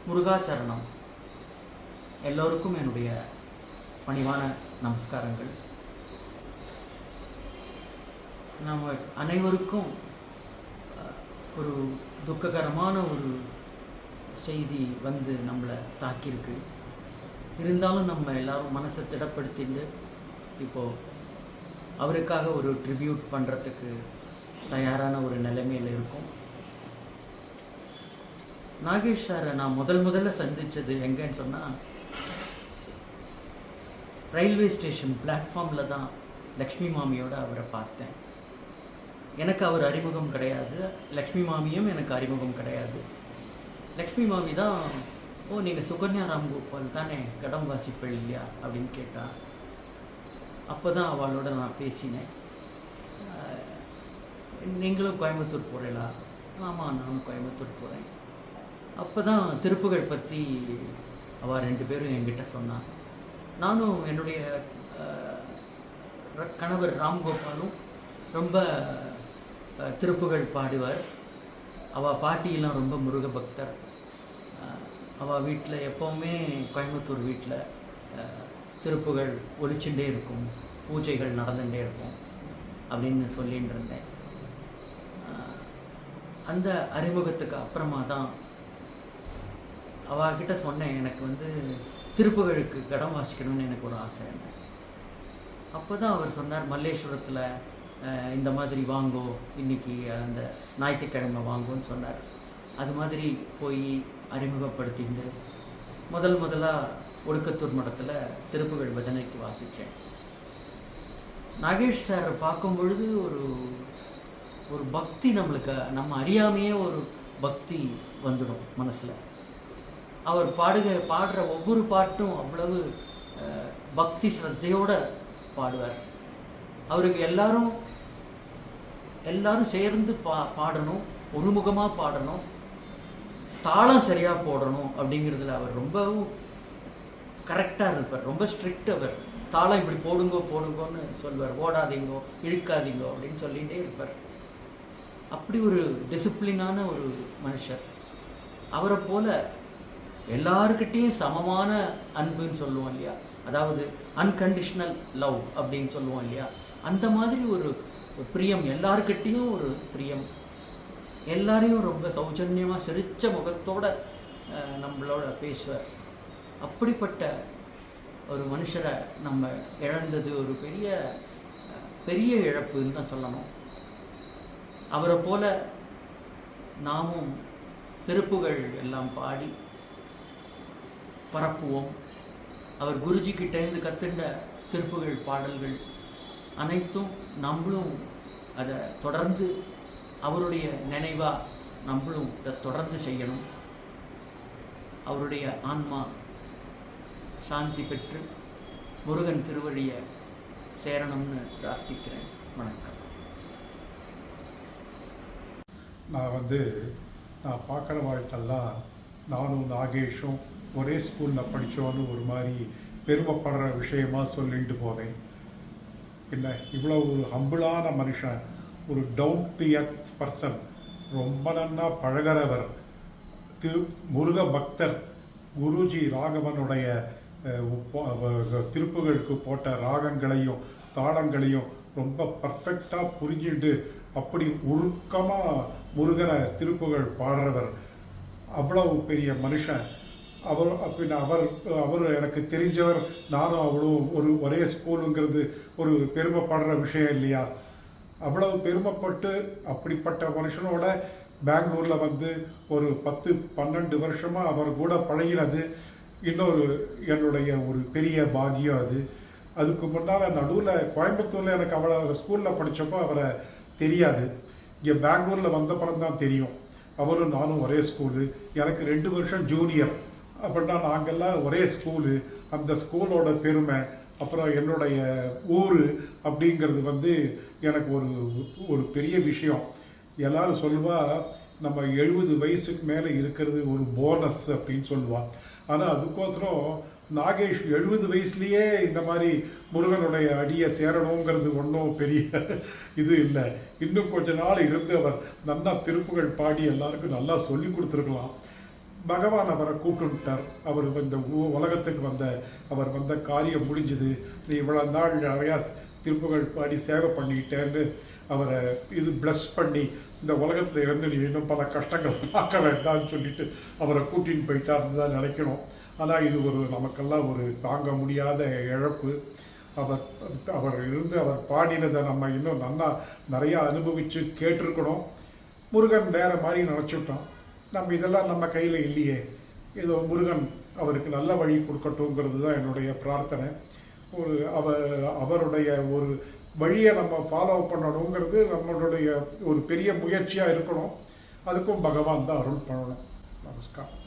முருகாச்சரணம். எல்லோருக்கும் என்னுடைய பணிவான நமஸ்காரங்கள். நம்ம அனைவருக்கும் ஒரு துக்ககரமான ஒரு செய்தி வந்து நம்மளை தாக்கியிருக்கு. இருந்தாலும் நம்ம எல்லாரும் மனசை திடப்படுத்திட்டு இப்போது அவருக்காக ஒரு ட்ரிபியூட் பண்ணுறதுக்கு தயாரான ஒரு நிலைமையில் இருக்கும். நாகேஷ் சாரை நான் முதல்ல சந்தித்தது எங்கன்னு சொன்னால், ரயில்வே ஸ்டேஷன் பிளாட்ஃபார்மில் தான் லக்ஷ்மி மாமியோட அவரை பார்த்தேன். எனக்கு அவர் அறிமுகம் கிடையாது, லக்ஷ்மி மாமியும் எனக்கு அறிமுகம் கிடையாது. லக்ஷ்மி மாமி தான், ஓ நீங்கள் சுகன்யா ராம்கோபால் தானே, கடம் வாசிப்பள் இல்லையா அப்படின்னு கேட்டான். அப்போ தான் அவளோட நான் பேசினேன். நீங்களும் கோயம்புத்தூர் போகிறீங்களா? ஆமாம், நானும் கோயம்புத்தூர் போகிறேன். அப்போ தான் திருப்புகழ் பற்றி அவள் 2 பேரும் என்கிட்ட சொன்னான். நானும் என்னுடைய கணவர் ராம்கோபாலும் ரொம்ப திருப்புகழ் பாடுவார். அவள் பாட்டியெல்லாம் ரொம்ப முருக பக்தர். அவள் வீட்டில் எப்போவுமே கோயம்புத்தூர் வீட்டில் திருப்புகழ் ஒழிச்சுட்டே இருக்கும், பூஜைகள் நடந்துகிட்டே இருக்கும் அப்படின்னு சொல்லிகிட்டு இருந்தேன். அந்த அறிமுகத்துக்கு அப்புறமா தான் அவகிட்ட சொன்னேன், எனக்கு திருப்புகழுக்கு கடம் வாசிக்கணும்னு எனக்கு ஒரு ஆசை. அப்போ தான் அவர் சொன்னார், மல்லேஸ்வரத்தில் இந்த மாதிரி வாங்கோ, இன்றைக்கி அந்த ஞாயிற்றுக்கிழமை வாங்கோன்னு சொன்னார். அது மாதிரி போய் அறிமுகப்படுத்திட்டு முதலாக ஒடுக்கத்தூர் மடத்தில் திருப்புகழ் பஜனைக்கு வாசித்தேன். நாகேஷ் சாரை பார்க்கும் பொழுது ஒரு பக்தி, நம்மளுக்கு நம்ம அறியாமையே ஒரு பக்தி வந்துடும் மனசில். அவர் பாடுற ஒவ்வொரு பாட்டும் அவ்வளவு பக்தி ஸ்ரத்தையோடு பாடுவார். அவருக்கு எல்லாரும் சேர்ந்து பாடணும், ஒருமுகமாக பாடணும், தாளம் சரியாக போடணும் அப்படிங்கிறதுல அவர் ரொம்பவும் கரெக்டாக இருப்பார். ரொம்ப ஸ்ட்ரிக்ட். அவர் தாளம் இப்படி போடுங்கோன்னு சொல்வார், ஓடாதீங்கோ இழுக்காதீங்கோ அப்படின்னு சொல்லிகிட்டே இருப்பார். அப்படி ஒரு டிசிப்ளினான ஒரு மனுஷர். அவரை போல எல்லாருக்கிட்டேயும் சமமான அன்புன்னு சொல்லுவோம் இல்லையா, அதாவது அன்கண்டிஷனல் லவ் அப்படின்னு சொல்லுவோம் இல்லையா, அந்த மாதிரி ஒரு பிரியம், எல்லாருக்கிட்டேயும் ஒரு பிரியம், எல்லாரையும் ரொம்ப சௌஜன்யமாக சிரித்த முகத்தோட நம்மளோட பேசுவார். அப்படிப்பட்ட ஒரு மனுஷரை நம்ம இழந்தது ஒரு பெரிய இழப்புன்னு தான் சொல்லணும். அவரை போல நாமும் திருப்புகழ் எல்லாம் பாடி பரப்புவோம். அவர் குருஜி கிட்டேருந்து கற்றுண்ட திருப்புகழ் பாடல்கள் அனைத்தும் நம்மளும் அதை தொடர்ந்து, அவருடைய நினைவாக நம்மளும் இதை தொடர்ந்து செய்யணும். அவருடைய ஆன்மா சாந்தி பெற்று முருகன் திருவழியை சேரணும்னு பிரார்த்திக்கிறேன். வணக்கம். நான் பார்க்குற வாழ்க்கெல்லாம் நானும் நாகேஷும் ஒரே ஸ்கூலில் படித்தோன்னு ஒரு மாதிரி பெருமைப்படுற விஷயமா சொல்லிட்டு போவேன். என்ன இவ்வளோ ஒரு ஹம்பிளான மனுஷன், ஒரு டவுன் டு எர்த் பர்சன், ரொம்ப நன்னா பழகிறவர், முருக பக்தர், குருஜி ராகவனுடைய திருப்புகளுக்கு போட்ட ராகங்களையும் தாளங்களையும் ரொம்ப பர்ஃபெக்டாக புரிஞ்சுட்டு அப்படி உருக்கமாக முருகனை திருப்புகழ் பாடுறவர், அவ்வளவு பெரிய மனுஷன். அவர் எனக்கு தெரிஞ்சவர், நானும் அவளும் ஒரே ஸ்கூலுங்கிறது ஒரு பெருமைப்படுற விஷயம் இல்லையா? அவ்வளவு பெருமைப்பட்டு அப்படிப்பட்ட மனுஷனோட பெங்களூரில் ஒரு 10-12 வருஷமாக அவர் கூட பழகினது என்னுடைய ஒரு பெரிய பாக்கியம் அது. அதுக்கு முன்னால் நடுவில் கோயம்புத்தூரில் எனக்கு அவளை ஸ்கூலில் படித்தப்போ அவரை தெரியாது. இங்கே பெங்களூரில் வந்த படம் தான் தெரியும். அவரும் நானும் ஒரே ஸ்கூலு, எனக்கு 2 வருஷம் ஜூனியர். அப்படின்னா நாங்கள்லாம் ஒரே ஸ்கூலு, அந்த ஸ்கூலோட பெருமை, அப்புறம் என்னுடைய ஊர் அப்படிங்கிறது எனக்கு ஒரு பெரிய விஷயம். எல்லாரும் சொல்லுவா, நம்ம 70 வயசுக்கு மேலே இருக்கிறது ஒரு போனஸ் அப்படின்னு சொல்லுவாள். ஆனால் அதுக்கோசரம் நாகேஷ் 70 வயசுலேயே இந்த மாதிரி முருகனுடைய அடியை சேரணுங்கிறது ஒன்றும் பெரிய இது இல்லை. இன்னும் கொஞ்ச நாள் இருந்து அவர் நல்லா திருப்புகழ் பாடி எல்லாருக்கும் நல்லா சொல்லி கொடுத்துருக்கலாம். பகவான் அவரை கூப்பிட்டுட்டார். அவர் இந்த உலகத்துக்கு அவர் வந்த காரியம் முடிஞ்சுது, நீ இவ்வளோ நாள் நிறையா திருப்புகழ் பாடி சேவை பண்ணிக்கிட்டேன்னு அவரை பிளஸ் பண்ணி இந்த உலகத்தில் இருந்து நீ இன்னும் பல கஷ்டங்கள் பார்க்க வேண்டாம்னு சொல்லிட்டு அவரை கூட்டின்னு போயிட்டாருன்னு தான் நினைக்கணும். ஆனால் இது நமக்கெல்லாம் ஒரு தாங்க முடியாத இழப்பு. அவர் பாடினதை நம்ம இன்னும் நல்லா நிறையா அனுபவித்து கேட்டிருக்கணும். முருகன் வேற மாதிரி நினச்சிட்டோம். நம்ம இதெல்லாம் நம்ம கையில் இல்லையே, ஏதோ முருகன் அவருக்கு நல்ல வழி கொடுக்கட்டுங்கிறது தான் என்னுடைய பிரார்த்தனை. அவருடைய ஒரு வழியை நம்ம ஃபாலோ பண்ணணுங்கிறது நம்மளுடைய ஒரு பெரிய முயற்சியாக இருக்கணும். அதுக்கும் பகவான் தான் அருள் பண்ணணும். நமஸ்காரம்.